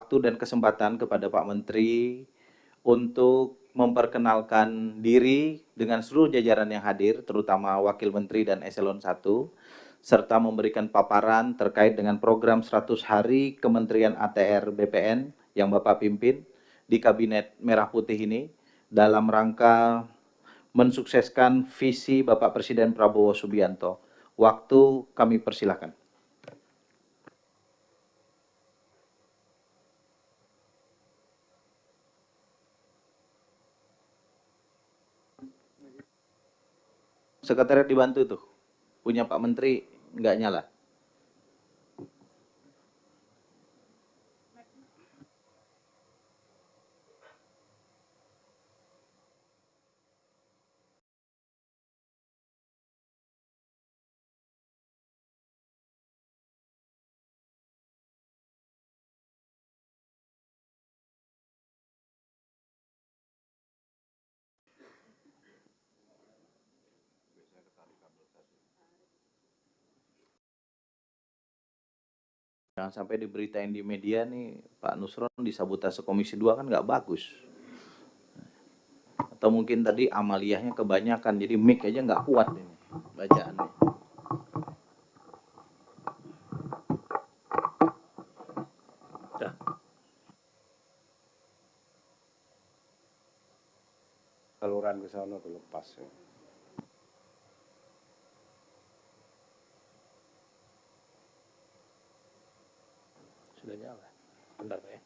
waktu dan kesempatan kepada Pak Menteri untuk memperkenalkan diri dengan seluruh jajaran yang hadir, terutama Wakil Menteri dan Eselon 1, serta memberikan paparan terkait dengan program 100 hari Kementerian ATR BPN yang Bapak pimpin di Kabinet Merah Putih ini dalam rangka mensukseskan visi Bapak Presiden Prabowo Subianto. Waktu kami persilahkan. Sekretariat dibantu tuh. Punya Pak Menteri nggak nyala. Jangan sampai diberitain di media nih Pak Nusron disabotase Komisi 2 kan nggak bagus. Atau mungkin tadi amaliyahnya kebanyakan jadi mic aja nggak kuat ini bacaannya. Dah. Saluran ke sana tuh lepas ya. Sudah nyala. Bentar Pak ya.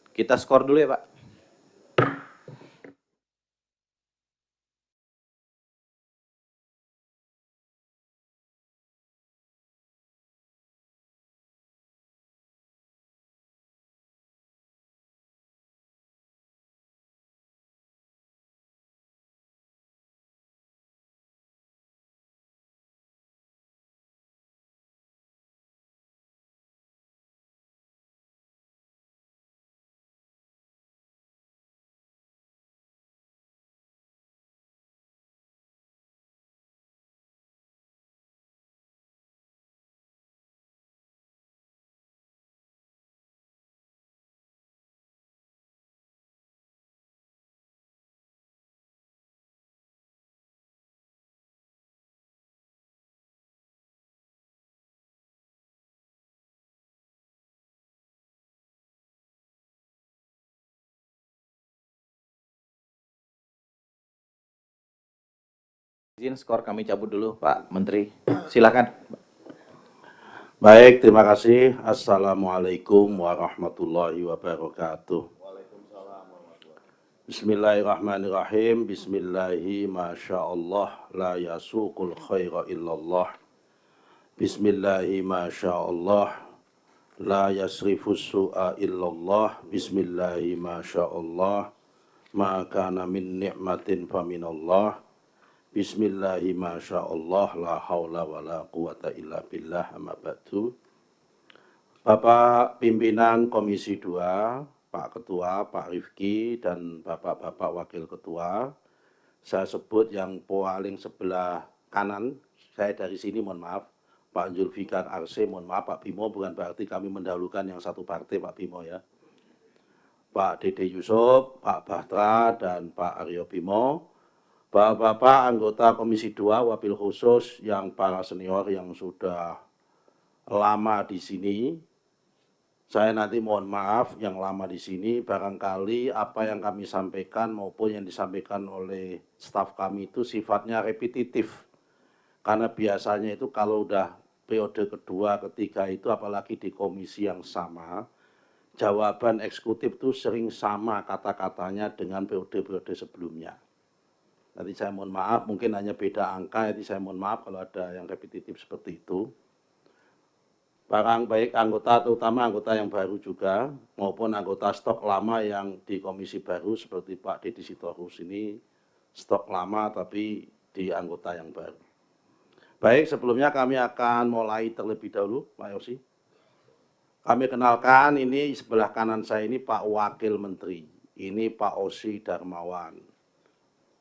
Kita skor dulu ya Pak. Izin skor kami cabut dulu Pak Menteri. Silakan. Baik, terima kasih. Assalamualaikum warahmatullahi wabarakatuh. Bismillahirrahmanirrahim. Bismillahi masyaallah la yasuqul khaira illallah. Bismillahi masyaallah la yasrifus su'a illallah. Bismillahi masyaallah ma kana min ni'matin faminallah. Bismillahi masyaallah la haula wa la quwata illa billah amma ba'du. Bapak Pimpinan Komisi 2, Pak Ketua, Pak Rifki, dan Bapak-Bapak Wakil Ketua, saya sebut yang paling sebelah kanan, saya dari sini mohon maaf, Pak Zulfikar Arse, mohon maaf Pak Bimo, bukan berarti kami mendahulukan yang satu partai Pak Bimo ya. Pak Dede Yusuf, Pak Bahtra, dan Pak Aryo Bimo, Bapak-bapak anggota Komisi 2 wabil khusus yang para senior yang sudah lama di sini. Saya nanti mohon maaf yang lama di sini, barangkali apa yang kami sampaikan maupun yang disampaikan oleh staf kami itu sifatnya repetitif. Karena biasanya itu kalau udah periode kedua, ketiga itu apalagi di komisi yang sama, jawaban eksekutif itu sering sama kata-katanya dengan periode-periode sebelumnya. Nanti saya mohon maaf, mungkin hanya beda angka, jadi saya mohon maaf kalau ada yang repetitif seperti itu. Barang baik anggota, terutama anggota yang baru juga, maupun anggota stok lama yang di komisi baru, seperti Pak Deddy Sitorus ini, stok lama tapi di anggota yang baru. Baik, sebelumnya kami akan mulai terlebih dahulu, Pak Yosi. Kami kenalkan, ini sebelah kanan saya ini Pak Wakil Menteri, ini Pak Osi Darmawan.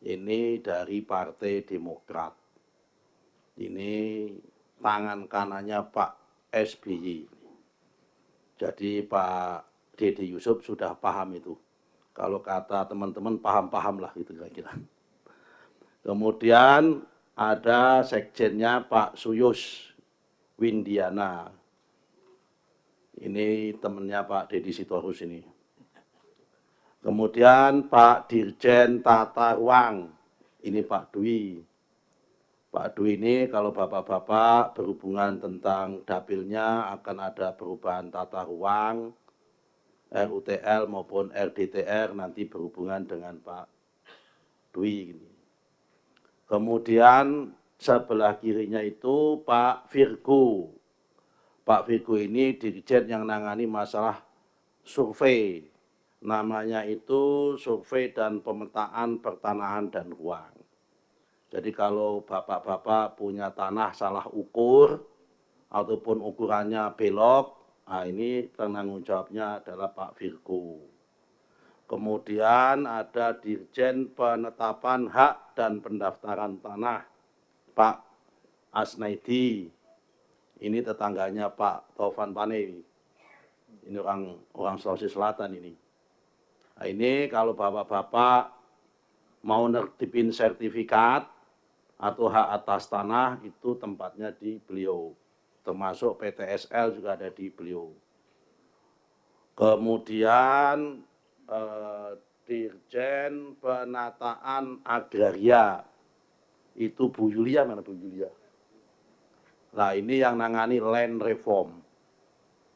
Ini dari Partai Demokrat. Ini tangan kanannya Pak SBY. Jadi Pak Dede Yusuf sudah paham itu. Kalau kata teman-teman paham-paham lah gitu kira-kira. Kemudian ada sekjennya Pak Suyus Windiana. Ini temannya Pak Deddy Sitorus ini. Kemudian Pak Dirjen Tata Ruang, ini Pak Dwi. Pak Dwi ini kalau bapak-bapak berhubungan tentang dapilnya akan ada perubahan tata ruang, RUTL maupun RDTR nanti berhubungan dengan Pak Dwi. Kemudian sebelah kirinya itu Pak Virgo. Pak Virgo ini dirjen yang nangani masalah survei. Namanya itu survei dan pemetaan pertanahan dan ruang. Jadi kalau bapak-bapak punya tanah salah ukur ataupun ukurannya belok, nah ini penanggung jawabnya adalah Pak Virgo. Kemudian ada Dirjen Penetapan Hak dan Pendaftaran Tanah, Pak Asnaidi. Ini tetangganya Pak Taufan Pane. Ini orang Sulawesi Selatan ini. Nah, ini kalau bapak-bapak mau nertipin sertifikat atau hak atas tanah itu tempatnya di beliau. Termasuk PTSL juga ada di beliau. Kemudian Dirjen Penataan Agraria itu Bu Yulia, mana Bu Yulia? Nah ini yang nangani land reform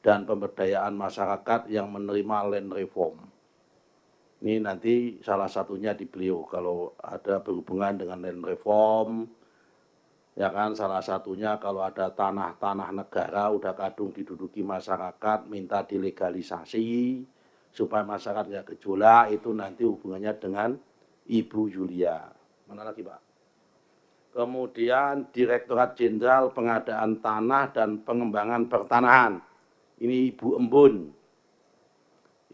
dan pemberdayaan masyarakat yang menerima land reform. Ini nanti salah satunya di beliau kalau ada berhubungan dengan land reform, ya kan salah satunya kalau ada tanah-tanah negara udah kadung diduduki masyarakat minta dilegalisasi supaya masyarakat nggak gejolak, itu nanti hubungannya dengan Ibu Yulia. Mana lagi Pak? Kemudian Direktorat Jenderal Pengadaan Tanah dan Pengembangan Pertanahan. Ini Ibu Embun.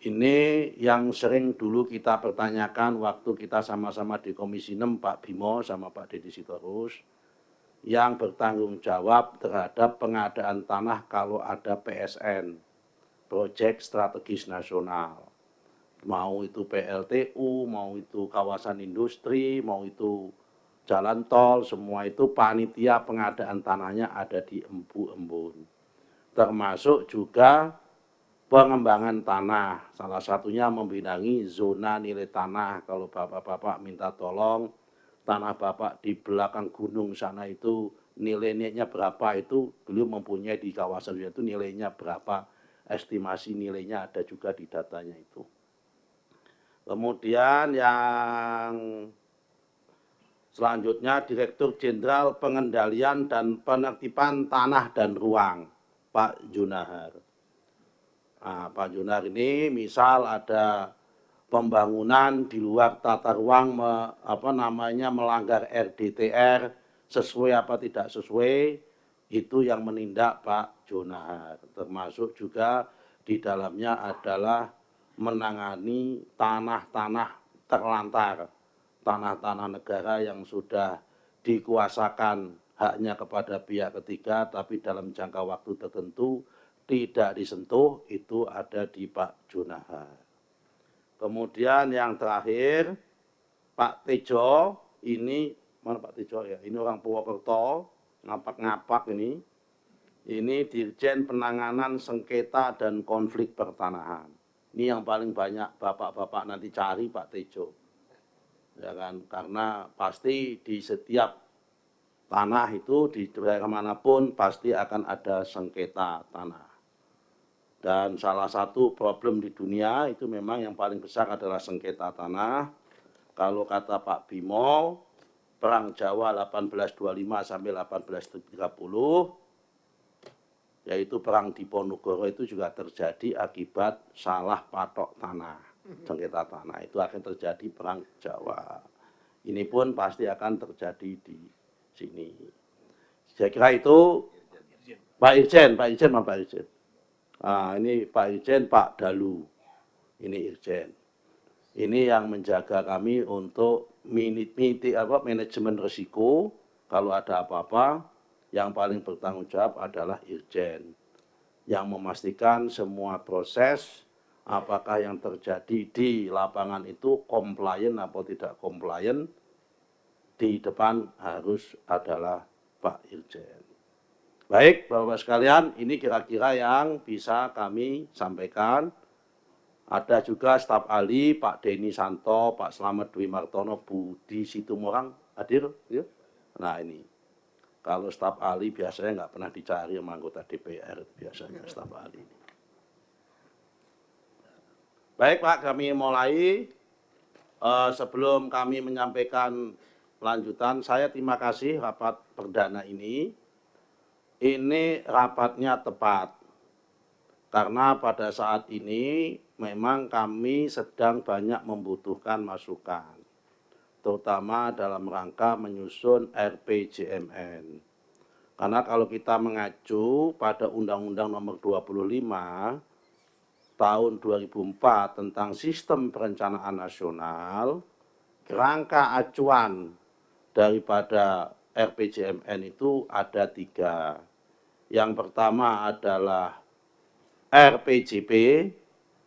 Ini yang sering dulu kita pertanyakan waktu kita sama-sama di Komisi 6, Pak Bimo sama Pak Deddy Sitorus, yang bertanggung jawab terhadap pengadaan tanah kalau ada PSN, Proyek Strategis Nasional. Mau itu PLTU, mau itu kawasan industri, mau itu jalan tol, semua itu panitia pengadaan tanahnya ada di Empu Embun. Termasuk juga pengembangan tanah, salah satunya membidangi zona nilai tanah. Kalau bapak-bapak minta tolong, tanah bapak di belakang gunung sana itu nilainya berapa, itu beliau mempunyai di kawasan itu nilainya berapa, estimasi nilainya ada juga di datanya itu. Kemudian yang selanjutnya Direktur Jenderal Pengendalian dan Penertiban Tanah dan Ruang, Pak Junahar. Nah, Pak Junar ini misal ada pembangunan di luar tata ruang melanggar RDTR sesuai apa tidak sesuai, itu yang menindak Pak Junahar. Termasuk juga di dalamnya adalah menangani tanah-tanah terlantar, tanah-tanah negara yang sudah dikuasakan haknya kepada pihak ketiga tapi dalam jangka waktu tertentu tidak disentuh, itu ada di Pak Junahar. Kemudian yang terakhir Pak Tejo, ini mana Pak Tejo ya? Ini orang Purwokerto, ngapak-ngapak ini. Ini Dirjen Penanganan Sengketa dan Konflik Pertanahan. Ini yang paling banyak bapak-bapak nanti cari Pak Tejo. Ya kan, karena pasti di setiap tanah itu di daerah manapun pasti akan ada sengketa tanah. Dan salah satu problem di dunia itu memang yang paling besar adalah sengketa tanah. Kalau kata Pak Bimo, Perang Jawa 1825 sampai 1830, yaitu Perang Diponegoro itu juga terjadi akibat salah patok tanah, sengketa tanah. Itu akan terjadi Perang Jawa. Ini pun pasti akan terjadi di sini. Saya kira itu Pak Irjen, Pak Irjen. Nah, ini Pak Irjen, Pak Dalu. Ini Irjen. Ini yang menjaga kami untuk manajemen risiko. Kalau ada apa-apa, yang paling bertanggung jawab adalah Irjen, yang memastikan semua proses apakah yang terjadi di lapangan itu komplain atau tidak komplain, di depan harus adalah Pak Irjen. Baik, Bapak sekalian, ini kira-kira yang bisa kami sampaikan. Ada juga staf ahli Pak Denny Santo, Pak Slamet Dwi Martono, Budi Situmorang hadir. Ya? Nah ini, kalau staf ahli biasanya nggak pernah dicari sama anggota DPR biasanya staf ahli. Baik Pak, kami mulai. Sebelum kami menyampaikan lanjutan, saya terima kasih rapat perdana ini. Ini rapatnya tepat. Karena pada saat ini memang kami sedang banyak membutuhkan masukan, terutama dalam rangka menyusun RPJMN. Karena kalau kita mengacu pada Undang-Undang Nomor 25 Tahun 2004 tentang Sistem Perencanaan Nasional, kerangka acuan daripada RPJMN itu ada 3. Yang pertama adalah RPJP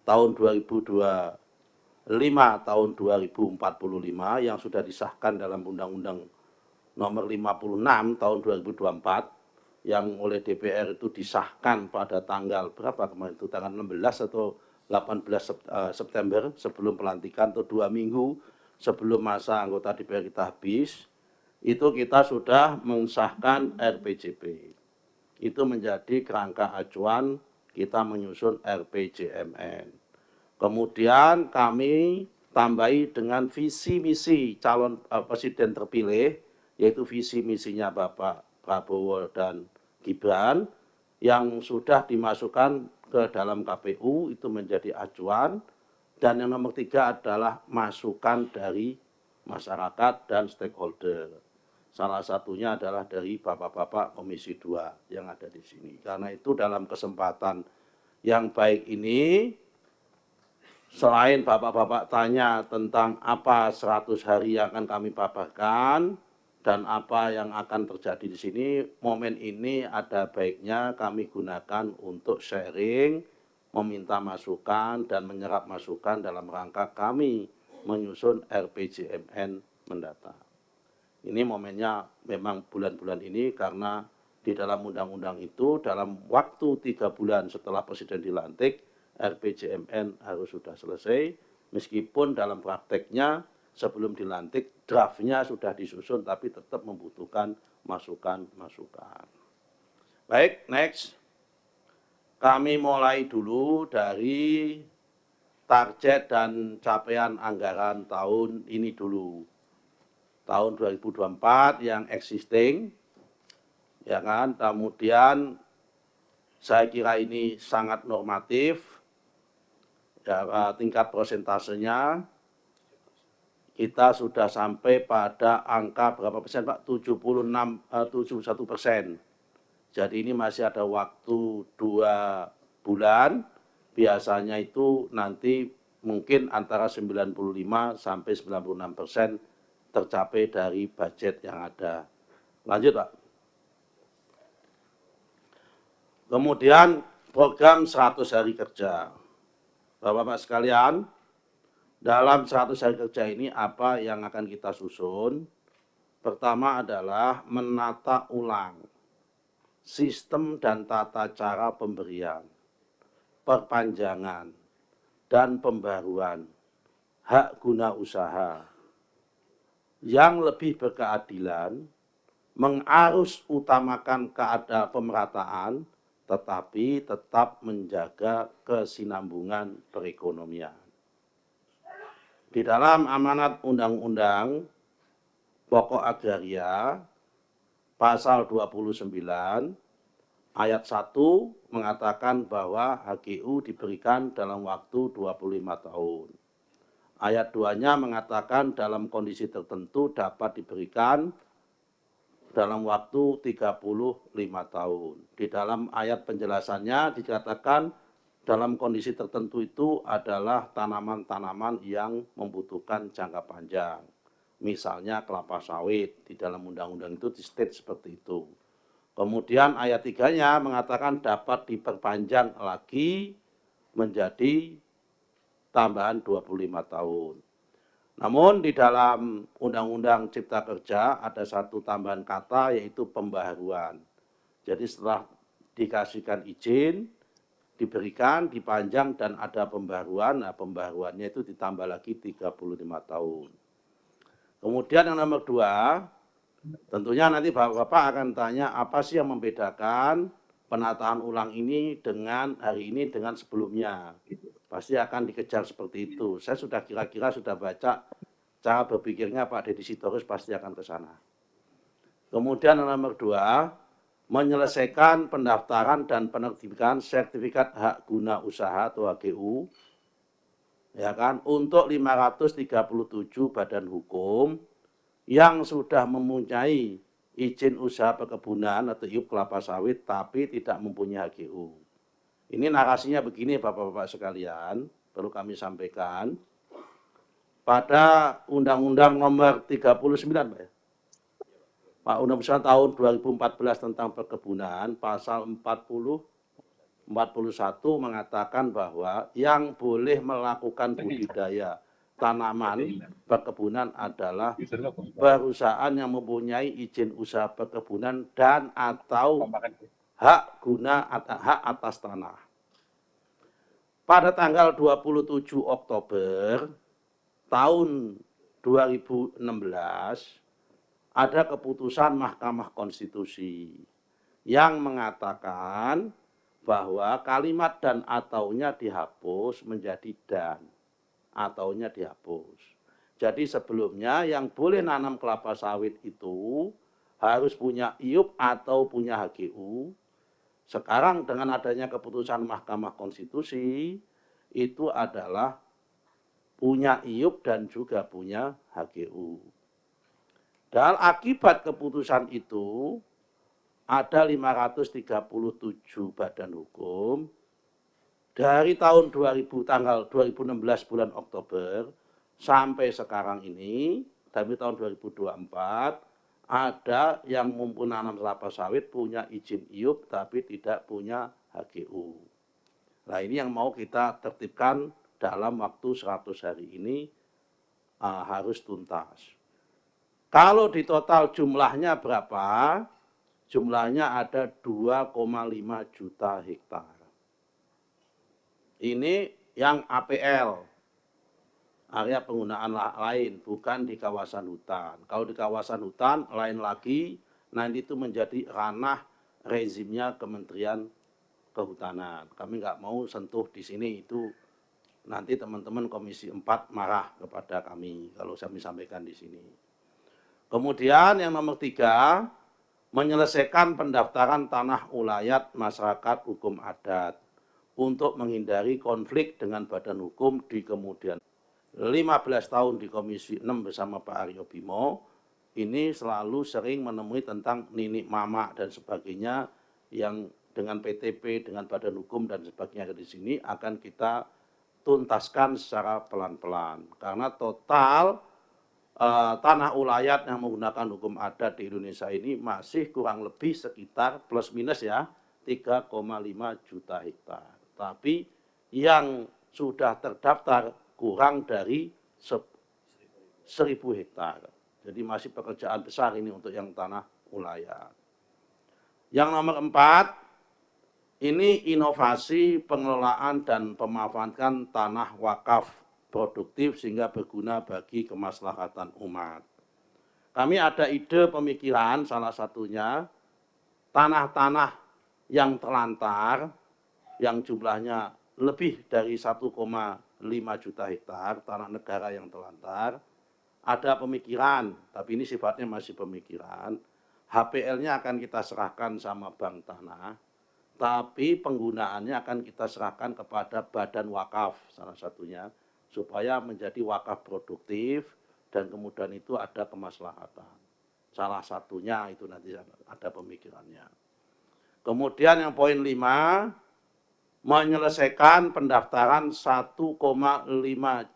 tahun 2025 tahun 2045 yang sudah disahkan dalam Undang-Undang Nomor 56 tahun 2024 yang oleh DPR itu disahkan pada tanggal berapa kemarin itu, tanggal 16 atau 18 September sebelum pelantikan atau 2 minggu sebelum masa anggota DPR kita habis, itu kita sudah mensahkan RPJP. Itu menjadi kerangka acuan kita menyusun RPJMN. Kemudian kami tambahi dengan visi misi calon presiden terpilih, yaitu visi misinya Bapak Prabowo dan Gibran, yang sudah dimasukkan ke dalam KPU, itu menjadi acuan. Dan yang nomor 3 adalah masukan dari masyarakat dan stakeholder. Salah satunya adalah dari Bapak-Bapak Komisi 2 yang ada di sini. Karena itu dalam kesempatan yang baik ini, selain Bapak-Bapak tanya tentang apa 100 hari yang akan kami paparkan dan apa yang akan terjadi di sini, momen ini ada baiknya kami gunakan untuk sharing, meminta masukan dan menyerap masukan dalam rangka kami menyusun RPJMN mendatang. Ini momennya memang bulan-bulan ini karena di dalam undang-undang itu dalam waktu 3 bulan setelah presiden dilantik, RPJMN harus sudah selesai, meskipun dalam prakteknya sebelum dilantik draftnya sudah disusun tapi tetap membutuhkan masukan-masukan. Baik, next. Kami mulai dulu dari target dan capaian anggaran tahun ini dulu. Tahun 2024 yang existing, ya kan, kemudian saya kira ini sangat normatif, ya, tingkat persentasenya kita sudah sampai pada angka berapa persen Pak? 71%. Jadi ini masih ada waktu 2 bulan, biasanya itu nanti mungkin antara 95 sampai 96% tercapai dari budget yang ada. Lanjut Pak. Kemudian program 100 hari kerja. Bapak-Bapak sekalian, dalam 100 hari kerja ini apa yang akan kita susun? Pertama adalah menata ulang sistem dan tata cara pemberian, perpanjangan, dan pembaruan hak guna usaha yang lebih berkeadilan, mengarus utamakan pemerataan, tetapi tetap menjaga kesinambungan perekonomian. Di dalam amanat Undang-Undang Pokok Agraria, pasal 29, ayat 1 mengatakan bahwa HGU diberikan dalam waktu 25 tahun. Ayat 2-nya mengatakan dalam kondisi tertentu dapat diberikan dalam waktu 35 tahun. Di dalam ayat penjelasannya dikatakan dalam kondisi tertentu itu adalah tanaman-tanaman yang membutuhkan jangka panjang. Misalnya kelapa sawit, di dalam undang-undang itu di state seperti itu. Kemudian ayat 3-nya mengatakan dapat diperpanjang lagi menjadi tambahan 25 tahun. Namun di dalam Undang-Undang Cipta Kerja ada satu tambahan kata yaitu pembaharuan. Jadi setelah dikasihkan izin, diberikan, dipanjang dan ada pembaharuan, nah pembaharuannya itu ditambah lagi 35 tahun. Kemudian yang nomor 2, tentunya nanti Bapak-Bapak akan tanya apa sih yang membedakan penataan ulang ini dengan hari ini dengan sebelumnya. Pasti akan dikejar seperti itu. Saya sudah kira-kira sudah baca cara berpikirnya Pak Deddy Sitorus pasti akan ke sana. Kemudian yang nomor 2, menyelesaikan pendaftaran dan penerbitan sertifikat hak guna usaha atau HGU ya kan untuk 537 badan hukum yang sudah mempunyai izin usaha perkebunan atau IUP kelapa sawit tapi tidak mempunyai HGU. Ini narasinya begini Bapak-Bapak sekalian, perlu kami sampaikan. Pada Undang-Undang nomor 39 Pak ya. Pak Undang-Undang tahun 2014 tentang perkebunan, pasal 41 mengatakan bahwa yang boleh melakukan budidaya tanaman perkebunan adalah perusahaan yang mempunyai izin usaha perkebunan dan atau hak atas tanah. Pada tanggal 27 Oktober tahun 2016 ada keputusan Mahkamah Konstitusi yang mengatakan bahwa kalimat dan ataunya dihapus menjadi dan. Ataunya dihapus. Jadi sebelumnya yang boleh nanam kelapa sawit itu harus punya IUP atau punya HGU. Sekarang dengan adanya keputusan Mahkamah Konstitusi itu adalah punya IUP dan juga punya HGU. Dan akibat keputusan itu ada 537 badan hukum dari tahun 2000 tanggal 2016 bulan Oktober sampai sekarang ini dari tahun 2024 ada yang mempunyai nanam kelapa sawit punya izin IUP tapi tidak punya HGU. Nah ini yang mau kita tertibkan dalam waktu 100 hari ini harus tuntas. Kalau di total jumlahnya berapa? Jumlahnya ada 2,5 juta hektar. Ini yang APL, area penggunaan lain, bukan di kawasan hutan. Kalau di kawasan hutan lain lagi, nanti itu menjadi ranah rezimnya Kementerian Kehutanan. Kami nggak mau sentuh di sini, itu nanti teman-teman Komisi 4 marah kepada kami kalau saya sampaikan di sini. Kemudian yang nomor 3, menyelesaikan pendaftaran tanah ulayat masyarakat hukum adat untuk menghindari konflik dengan badan hukum di kemudian. 15 tahun di Komisi 6 bersama Pak Aryo Bimo, ini selalu sering menemui tentang ninik mama dan sebagainya yang dengan PTP, dengan badan hukum dan sebagainya di sini akan kita tuntaskan secara pelan-pelan. Karena total tanah ulayat yang menggunakan hukum adat di Indonesia ini masih kurang lebih sekitar plus minus ya 3,5 juta hektar. Tapi yang sudah terdaftar kurang dari 1.000 hektar. Jadi masih pekerjaan besar ini untuk yang tanah ulayat. Yang nomor 4, ini inovasi pengelolaan dan pemanfaatan tanah wakaf produktif sehingga berguna bagi kemaslahatan umat. Kami ada ide pemikiran salah satunya tanah-tanah yang terlantar yang jumlahnya lebih dari 1,5 juta hektar tanah negara yang terlantar. Ada pemikiran, tapi ini sifatnya masih pemikiran. HPL-nya akan kita serahkan sama bank tanah, tapi penggunaannya akan kita serahkan kepada badan wakaf salah satunya, supaya menjadi wakaf produktif dan kemudian itu ada kemaslahatan. Salah satunya itu nanti ada pemikirannya. Kemudian yang poin 5, menyelesaikan pendaftaran 1,5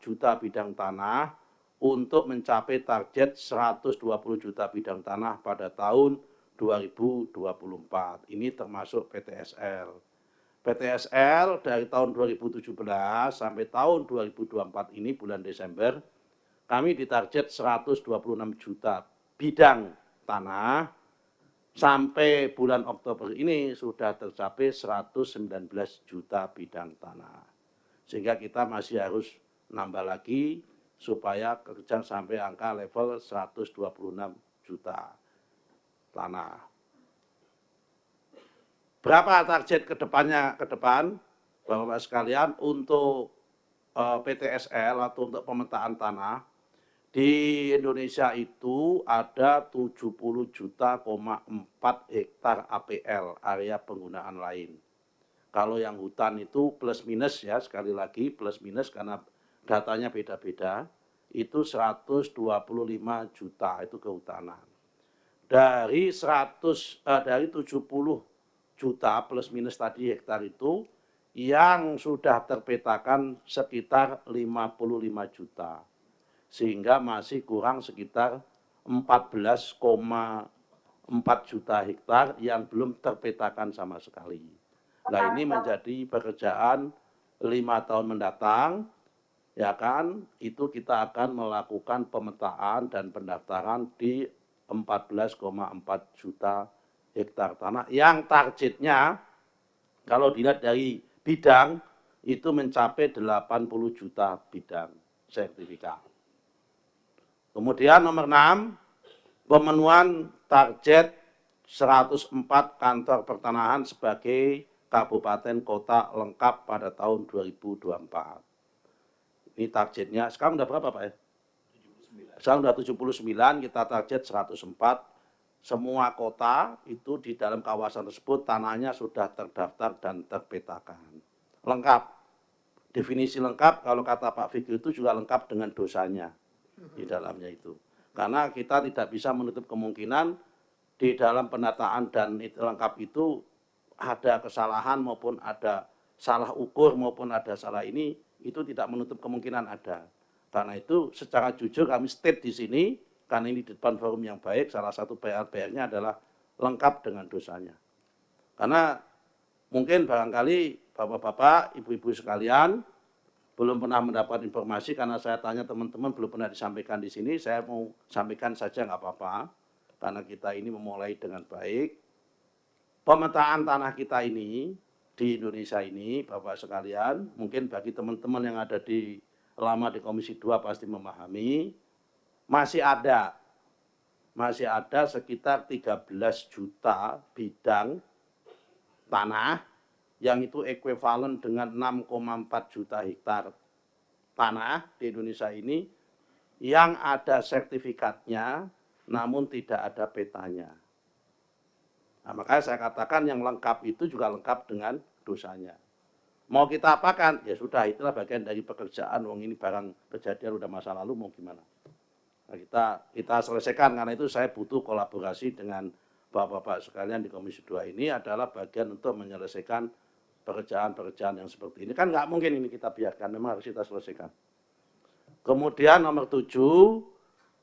juta bidang tanah untuk mencapai target 120 juta bidang tanah pada tahun 2024. Ini termasuk PTSL. PTSL dari tahun 2017 sampai tahun 2024 ini bulan Desember, kami ditarget 126 juta bidang tanah. Sampai bulan Oktober ini sudah tercapai 119 juta bidang tanah. Sehingga kita masih harus nambah lagi supaya kerja sampai angka level 126 juta tanah. Berapa target ke depan, Bapak-Bapak sekalian, untuk PTSL atau untuk pemetaan tanah? Di Indonesia itu ada 70 juta, 4 hektar APL, area penggunaan lain. Kalau yang hutan itu plus minus ya, sekali lagi plus minus karena datanya beda-beda, itu 125 juta itu kehutanan. Dari 70 juta plus minus tadi hektar itu, yang sudah terpetakan sekitar 55 juta. Sehingga masih kurang sekitar 14,4 juta hektar yang belum terpetakan sama sekali. Nah, ini menjadi pekerjaan 5 tahun mendatang, ya kan, itu kita akan melakukan pemetaan dan pendaftaran di 14,4 juta hektar tanah yang targetnya kalau dilihat dari bidang itu mencapai 80 juta bidang sertifikat. Kemudian nomor 6, pemenuhan target 104 kantor pertanahan sebagai kabupaten kota lengkap pada tahun 2024. Ini targetnya, sekarang udah berapa Pak ya? 79. Sekarang udah 79, kita target 104. Semua kota itu di dalam kawasan tersebut tanahnya sudah terdaftar dan terpetakan. Lengkap. Definisi lengkap kalau kata Pak Fikri itu juga lengkap dengan dosanya di dalamnya itu. Karena kita tidak bisa menutup kemungkinan di dalam penataan dan itu lengkap itu ada kesalahan maupun ada salah ukur maupun ada salah ini, itu tidak menutup kemungkinan ada. Karena itu secara jujur kami state di sini, karena ini di depan forum yang baik, salah satu PR-nya adalah lengkap dengan dosanya. Karena mungkin barangkali bapak-bapak, ibu-ibu sekalian, belum pernah mendapat informasi karena saya tanya teman-teman belum pernah disampaikan di sini, saya mau sampaikan saja nggak apa-apa, karena kita ini memulai dengan baik. Pemetaan tanah kita ini di Indonesia ini, Bapak sekalian, mungkin bagi teman-teman yang ada di lama di Komisi 2 pasti memahami, masih ada sekitar 13 juta bidang tanah yang itu ekuivalen dengan 6,4 juta hektar tanah di Indonesia ini yang ada sertifikatnya namun tidak ada petanya. Nah, makanya saya katakan yang lengkap itu juga lengkap dengan dosanya. Mau kita apakan? Ya sudah, itulah bagian dari pekerjaan. Wong ini barang kejadian udah masa lalu, mau gimana? Nah, kita selesaikan, karena itu saya butuh kolaborasi dengan Bapak-bapak sekalian di Komisi 2 ini adalah bagian untuk menyelesaikan pekerjaan-pekerjaan yang seperti ini. Kan nggak mungkin ini kita biarkan, memang harus kita selesaikan. Kemudian nomor 7,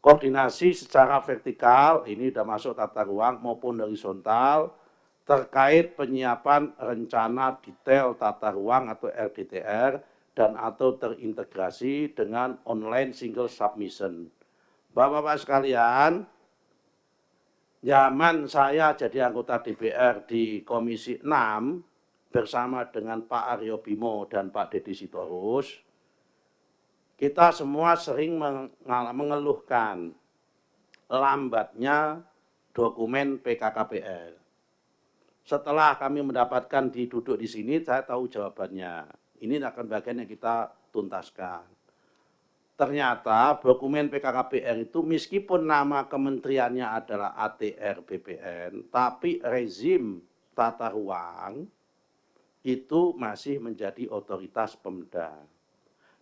koordinasi secara vertikal, ini sudah masuk tata ruang maupun horizontal, terkait penyiapan rencana detail tata ruang atau RDTR dan atau terintegrasi dengan online single submission. Bapak-bapak sekalian, zaman saya jadi anggota DPR di Komisi 6 bersama dengan Pak Aryo Bimo dan Pak Deddy Sitorus, kita semua sering mengeluhkan lambatnya dokumen PKKPR. Setelah kami mendapatkan duduk di sini, saya tahu jawabannya. Ini akan bagian yang kita tuntaskan. Ternyata dokumen PKKPR itu meskipun nama kementeriannya adalah ATR BPN, tapi rezim tata ruang itu masih menjadi otoritas Pemda.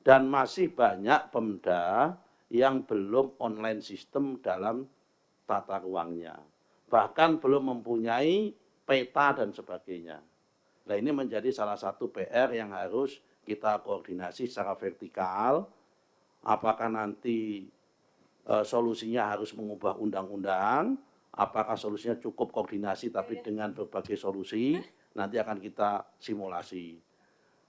Dan masih banyak Pemda yang belum online sistem dalam tata ruangnya. Bahkan belum mempunyai peta dan sebagainya. Nah, ini menjadi salah satu PR yang harus kita koordinasi secara vertikal. Apakah nanti solusinya harus mengubah undang-undang, apakah solusinya cukup koordinasi tapi dengan berbagai solusi, nanti akan kita simulasi.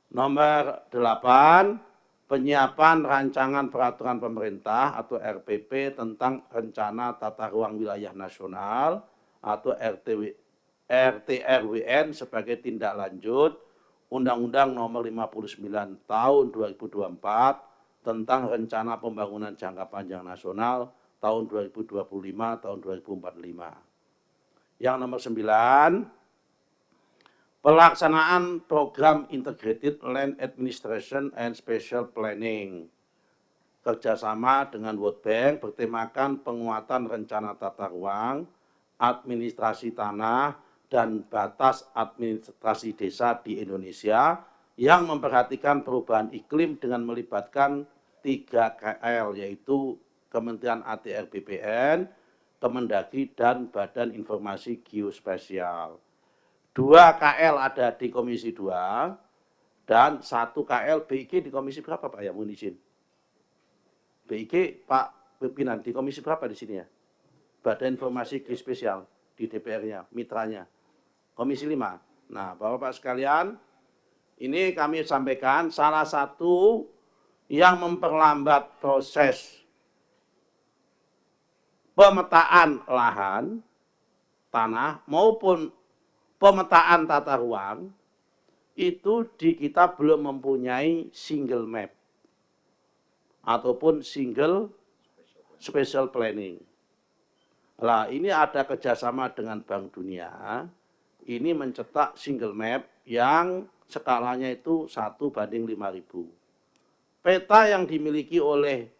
Nomor 8, penyiapan rancangan peraturan pemerintah atau RPP tentang rencana tata ruang wilayah nasional atau RTRWN sebagai tindak lanjut Undang-Undang Nomor 59 Tahun 2024 tentang rencana pembangunan jangka panjang nasional tahun 2025 tahun 2045. Yang nomor 9, pelaksanaan program Integrated Land Administration and Spatial Planning kerjasama dengan World Bank bertemakan penguatan rencana tata ruang, administrasi tanah, dan batas administrasi desa di Indonesia yang memperhatikan perubahan iklim dengan melibatkan 3 KL, yaitu Kementerian ATR BPN, Kemendagri, dan Badan Informasi Geospasial. 2 KL ada di Komisi 2 dan 1 KL BIG di Komisi berapa Pak ya, mohon izin? BIG Pak pimpinan di Komisi berapa di sini ya? Badan Informasi Geospasial di DPR-nya, mitranya. Komisi 5. Nah, Bapak-Bapak sekalian, ini kami sampaikan salah satu yang memperlambat proses pemetaan lahan, tanah maupun pemetaan tata ruang itu di kita belum mempunyai single map ataupun single spatial planning. Nah, ini ada kerjasama dengan Bank Dunia, ini mencetak single map yang skalanya itu 1:5.000. Peta yang dimiliki oleh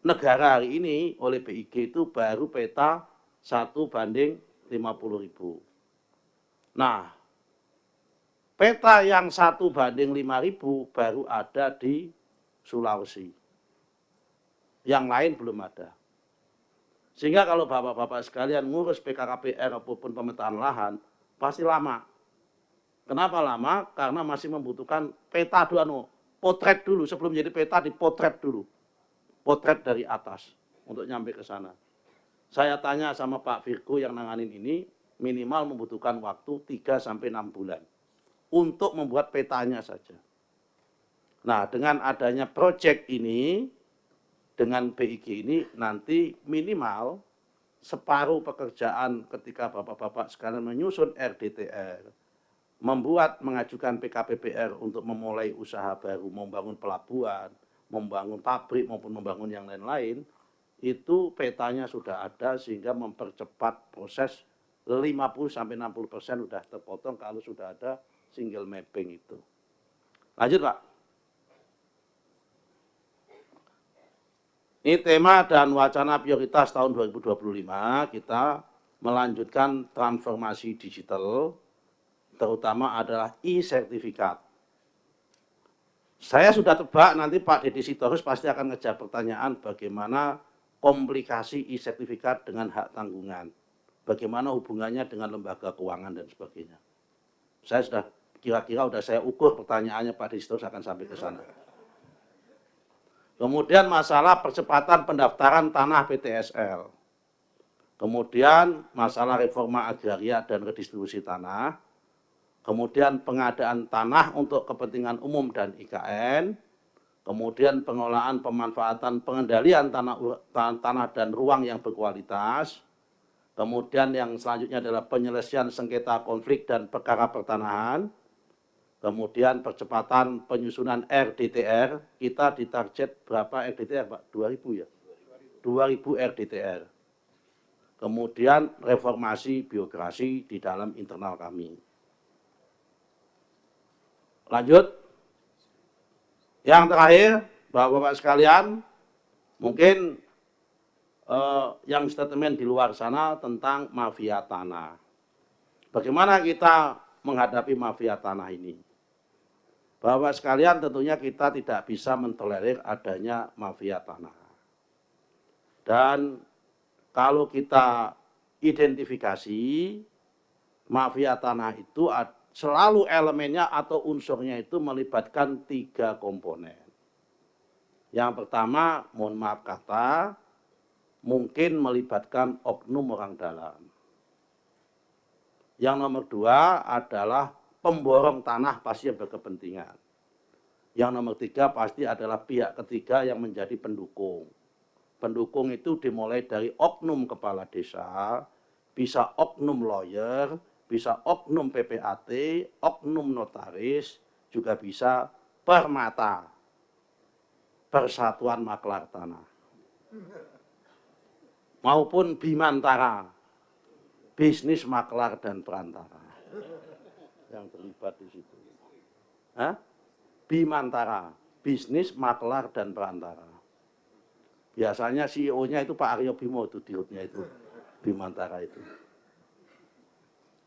negara hari ini, oleh BIG itu baru peta 1:50.000. Nah, peta yang 1:5.000 baru ada di Sulawesi. Yang lain belum ada. Sehingga kalau Bapak-Bapak sekalian ngurus PKKPR maupun pemetaan lahan, pasti lama. Kenapa lama? Karena masih membutuhkan peta dulu, potret dulu, sebelum jadi peta dipotret dulu. Potret dari atas untuk nyampe ke sana. Saya tanya sama Pak Virgo yang nanganin ini, minimal membutuhkan waktu 3-6 bulan untuk membuat petanya saja. Nah, dengan adanya proyek ini, dengan BIG ini, nanti minimal separuh pekerjaan ketika Bapak-Bapak sekalian menyusun RDTR, mengajukan PKPPR untuk memulai usaha baru, membangun pelabuhan, membangun pabrik maupun membangun yang lain-lain, itu petanya sudah ada sehingga mempercepat proses 50-60% sudah terpotong kalau sudah ada single mapping itu. Lanjut Pak. Ini tema dan wacana prioritas tahun 2025, kita melanjutkan transformasi digital, terutama adalah e-sertifikat. Saya sudah tebak nanti Pak Deddy Sitorus pasti akan ngejar pertanyaan bagaimana komplikasi e-sertifikat dengan hak tanggungan. Bagaimana hubungannya dengan lembaga keuangan dan sebagainya. Saya sudah kira-kira sudah saya ukur pertanyaannya Pak Deddy Sitorus akan sampai ke sana. Kemudian masalah percepatan pendaftaran tanah PTSL. Kemudian masalah reforma agraria dan redistribusi tanah. Kemudian pengadaan tanah untuk kepentingan umum dan IKN. Kemudian pengelolaan pemanfaatan pengendalian tanah dan ruang yang berkualitas. Kemudian yang selanjutnya adalah penyelesaian sengketa konflik dan perkara pertanahan. Kemudian percepatan penyusunan RDTR, kita ditarget berapa RDTR Pak? 2000 ya? 2000 RDTR. Kemudian reformasi birokrasi di dalam internal kami. Lanjut. Yang terakhir, Bapak-Bapak sekalian, mungkin yang statement di luar sana tentang mafia tanah. Bagaimana kita menghadapi mafia tanah ini? Bapak sekalian, tentunya kita tidak bisa mentolerir adanya mafia tanah. Dan kalau kita identifikasi, mafia tanah itu selalu elemennya atau unsurnya itu melibatkan 3 komponen. Yang pertama, mohon maaf kata, mungkin melibatkan oknum orang dalam. Yang nomor 2 adalah pemborong tanah pasti yang berkepentingan. Yang nomor 3 pasti adalah pihak ketiga yang menjadi pendukung. Pendukung itu dimulai dari oknum kepala desa, bisa oknum lawyer, bisa oknum PPAT, oknum notaris, juga bisa permata, Persatuan Maklar Tanah. Maupun Bimantara, bisnis maklar dan perantara yang terlibat di situ. Hah? Bimantara, bisnis maklar dan perantara. Biasanya CEO-nya itu Pak Aryo Bimo itu diutnya itu, Bimantara itu.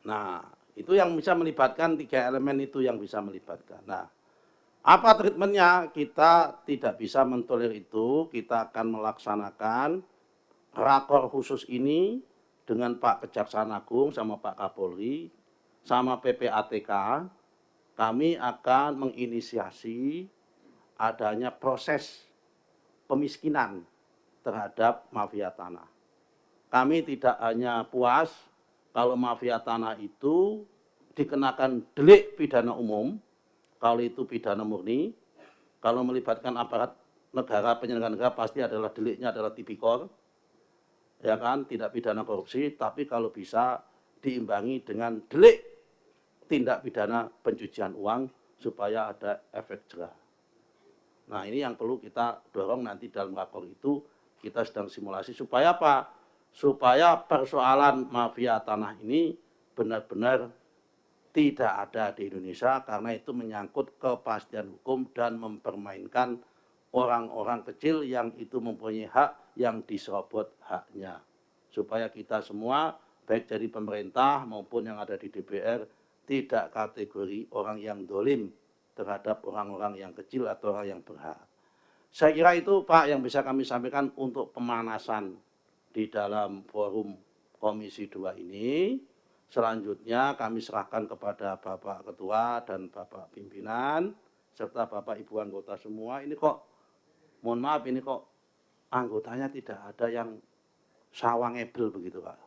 Nah, itu yang bisa melibatkan 3 elemen itu yang bisa melibatkan. Nah, apa treatmentnya? Kita tidak bisa mentolerir itu, kita akan melaksanakan rakor khusus ini dengan Pak Kejaksaan Agung sama Pak Kapolri sama PPATK. Kami akan menginisiasi adanya proses pemiskinan terhadap mafia tanah. Kami tidak hanya puas kalau mafia tanah itu dikenakan delik pidana umum, kalau itu pidana murni, kalau melibatkan aparat negara, penyelenggara negara pasti adalah deliknya adalah tipikor, ya kan, tidak pidana korupsi, tapi kalau bisa diimbangi dengan delik tindak pidana pencucian uang supaya ada efek jerah. Nah, ini yang perlu kita dorong nanti dalam rakor itu, kita sedang simulasi supaya apa? Supaya persoalan mafia tanah ini benar-benar tidak ada di Indonesia, karena itu menyangkut kepastian hukum dan mempermainkan orang-orang kecil yang itu mempunyai hak yang diserobot haknya. Supaya kita semua, baik dari pemerintah maupun yang ada di DPR, tidak kategori orang yang dolim terhadap orang-orang yang kecil atau orang yang berhak. Saya kira itu Pak yang bisa kami sampaikan untuk pemanasan di dalam forum Komisi 2 ini. Selanjutnya kami serahkan kepada Bapak Ketua dan Bapak Pimpinan, serta Bapak Ibu anggota semua. Ini kok, mohon maaf, ini kok anggotanya tidak ada yang sawangebel begitu Pak.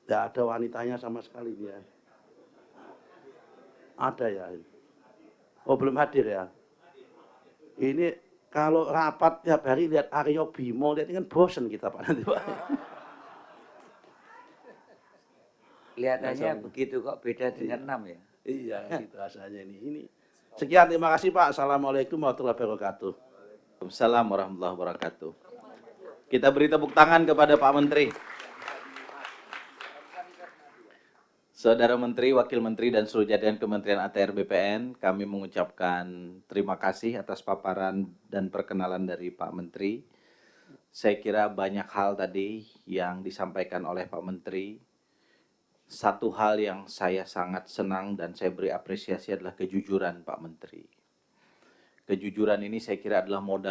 Tidak ada wanitanya sama sekali dia. Ada ya? Oh, belum hadir ya? Ini kalau rapat tiap hari lihat Aryo Bimo, lihat ini kan bosen kita Pak nanti Pak. Kelihatannya begitu kok, beda dengan 6 ya? Iya, gitu rasanya ini. Sekian, terima kasih Pak. Assalamualaikum warahmatullahi wabarakatuh. Assalamualaikum warahmatullahi wabarakatuh. Kita beri tepuk tangan kepada Pak Menteri. Saudara Menteri, Wakil Menteri, dan seluruh jajaran Kementerian ATR BPN, kami mengucapkan terima kasih atas paparan dan perkenalan dari Pak Menteri. Saya kira banyak hal tadi yang disampaikan oleh Pak Menteri. Satu hal yang saya sangat senang dan saya beri apresiasi adalah kejujuran Pak Menteri. Kejujuran ini saya kira adalah modal